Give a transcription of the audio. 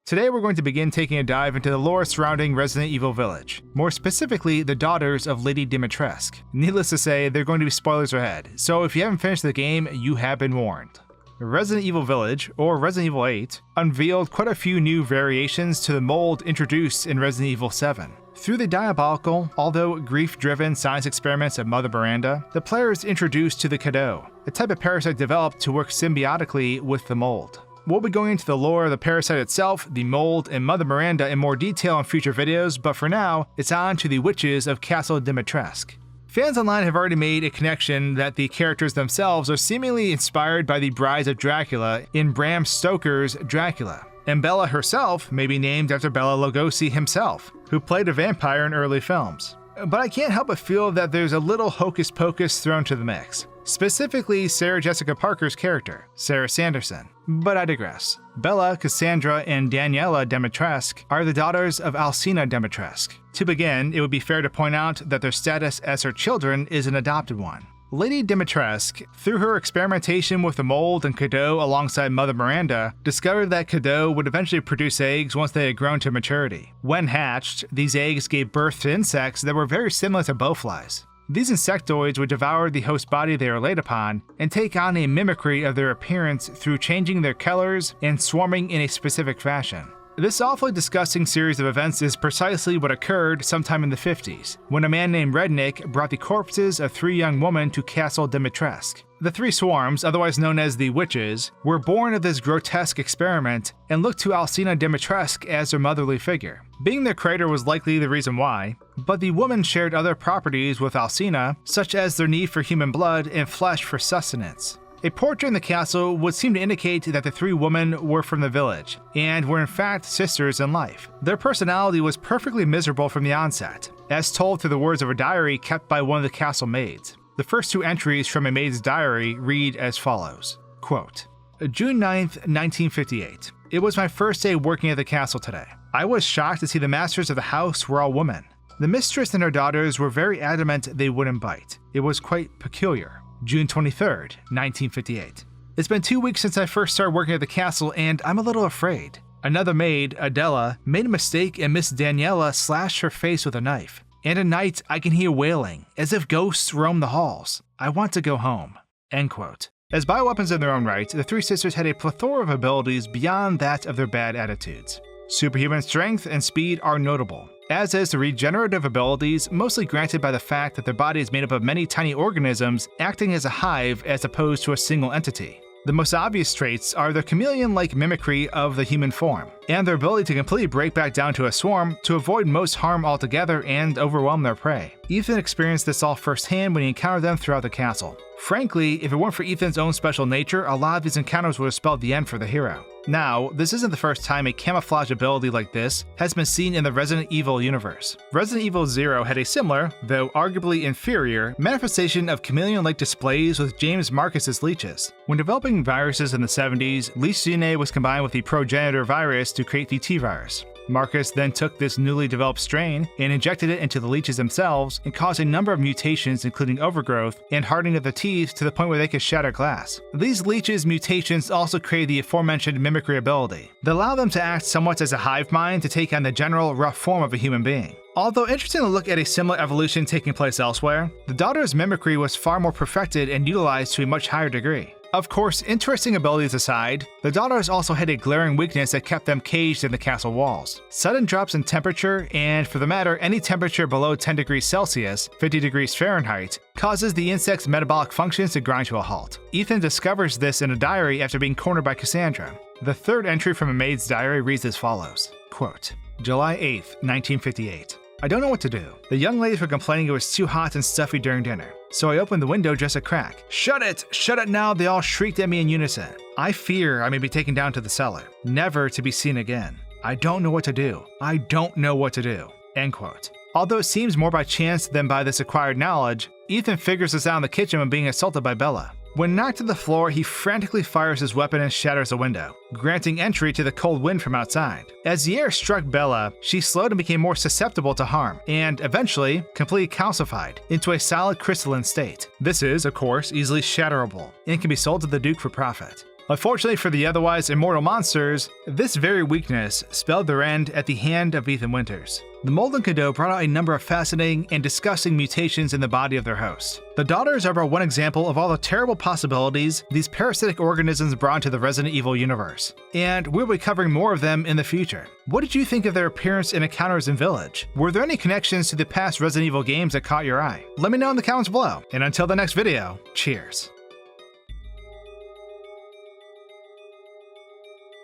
Today we're going to begin taking a dive into the lore surrounding Resident Evil Village, more specifically the daughters of Lady Dimitrescu. Needless to say, there are going to be spoilers ahead, so if you haven't finished the game, you have been warned. Resident Evil Village, or Resident Evil 8, unveiled quite a few new variations to the mold introduced in Resident Evil 7. Through the diabolical, although grief-driven science experiments of Mother Miranda, the player is introduced to the Cadeau, a type of parasite developed to work symbiotically with the mold. We'll be going into the lore of the parasite itself, the mold, and Mother Miranda in more detail in future videos, but for now, it's on to the witches of Castle Dimitrescu. Fans online have already made a connection that the characters themselves are seemingly inspired by the brides of Dracula in Bram Stoker's Dracula, and Bela herself may be named after Bela Lugosi himself, who played a vampire in early films. But I can't help but feel that there's a little hocus pocus thrown to the mix. Specifically Sarah Jessica Parker's character, Sarah Sanderson. But I digress. Bela, Cassandra, and Daniela Dimitrescu are the daughters of Alcina Dimitrescu. To begin, it would be fair to point out that their status as her children is an adopted one. Lady Dimitrescu, through her experimentation with the mold and Cadeau alongside Mother Miranda, discovered that Cadeau would eventually produce eggs once they had grown to maturity. When hatched, these eggs gave birth to insects that were very similar to bowflies. These insectoids would devour the host body they are laid upon and take on a mimicry of their appearance through changing their colors and swarming in a specific fashion. This awfully disgusting series of events is precisely what occurred sometime in the 50s, when a man named Rednick brought the corpses of 3 young women to Castle Dimitrescu. The 3 swarms, otherwise known as the Witches, were born of this grotesque experiment and looked to Alcina Dimitrescu as their motherly figure. Being their creator was likely the reason why, but the women shared other properties with Alcina, such as their need for human blood and flesh for sustenance. A portrait in the castle would seem to indicate that the 3 women were from the village, and were in fact sisters in life. Their personality was perfectly miserable from the onset, as told through the words of a diary kept by one of the castle maids. The first 2 entries from a maid's diary read as follows, quote, June 9th, 1958. It was my first day working at the castle today. I was shocked to see the masters of the house were all women. The mistress and her daughters were very adamant they wouldn't bite. It was quite peculiar. June 23rd, 1958. It's been 2 weeks since I first started working at the castle and I'm a little afraid. Another maid, Adela, made a mistake and Miss Daniela slashed her face with a knife. And at night, I can hear wailing, as if ghosts roam the halls. I want to go home. End quote. As bioweapons in their own right, the 3 sisters had a plethora of abilities beyond that of their bad attitudes. Superhuman strength and speed are notable, as is the regenerative abilities, mostly granted by the fact that their body is made up of many tiny organisms acting as a hive as opposed to a single entity. The most obvious traits are their chameleon-like mimicry of the human form, and their ability to completely break back down to a swarm to avoid most harm altogether and overwhelm their prey. Ethan experienced this all firsthand when he encountered them throughout the castle. Frankly, if it weren't for Ethan's own special nature, a lot of these encounters would have spelled the end for the hero. Now, this isn't the first time a camouflage ability like this has been seen in the Resident Evil universe. Resident Evil 0 had a similar, though arguably inferior, manifestation of chameleon-like displays with James Marcus's leeches. When developing viruses in the 70s, leech DNA was combined with the progenitor virus to create the T-virus. Marcus then took this newly developed strain and injected it into the leeches themselves and caused a number of mutations including overgrowth and hardening of the teeth to the point where they could shatter glass. These leeches' mutations also create the aforementioned mimicry ability that allow them to act somewhat as a hive mind to take on the general rough form of a human being. Although interesting to look at a similar evolution taking place elsewhere, the daughter's mimicry was far more perfected and utilized to a much higher degree. Of course, interesting abilities aside, the daughters also had a glaring weakness that kept them caged in the castle walls. Sudden drops in temperature, and for the matter, any temperature below 10 degrees Celsius, 50 degrees Fahrenheit, causes the insect's metabolic functions to grind to a halt. Ethan discovers this in a diary after being cornered by Cassandra. The 3rd entry from a maid's diary reads as follows, quote, July 8th, 1958. I don't know what to do. The young ladies were complaining it was too hot and stuffy during dinner, so I opened the window just a crack. Shut it! Shut it now! They all shrieked at me in unison. I fear I may be taken down to the cellar, never to be seen again. I don't know what to do. I don't know what to do. End quote. Although it seems more by chance than by this acquired knowledge, Ethan figures this out in the kitchen when being assaulted by Bela. When knocked to the floor, he frantically fires his weapon and shatters a window, granting entry to the cold wind from outside. As the air struck Bela, she slowed and became more susceptible to harm, and eventually completely calcified into a solid crystalline state. This is, of course, easily shatterable, and can be sold to the Duke for profit. Unfortunately for the otherwise immortal monsters, this very weakness spelled their end at the hand of Ethan Winters. The Molten Cadeau brought out a number of fascinating and disgusting mutations in the body of their host. The Daughters are but one example of all the terrible possibilities these parasitic organisms brought to the Resident Evil universe, and we'll be covering more of them in the future. What did you think of their appearance and encounters in Village? Were there any connections to the past Resident Evil games that caught your eye? Let me know in the comments below, and until the next video, cheers.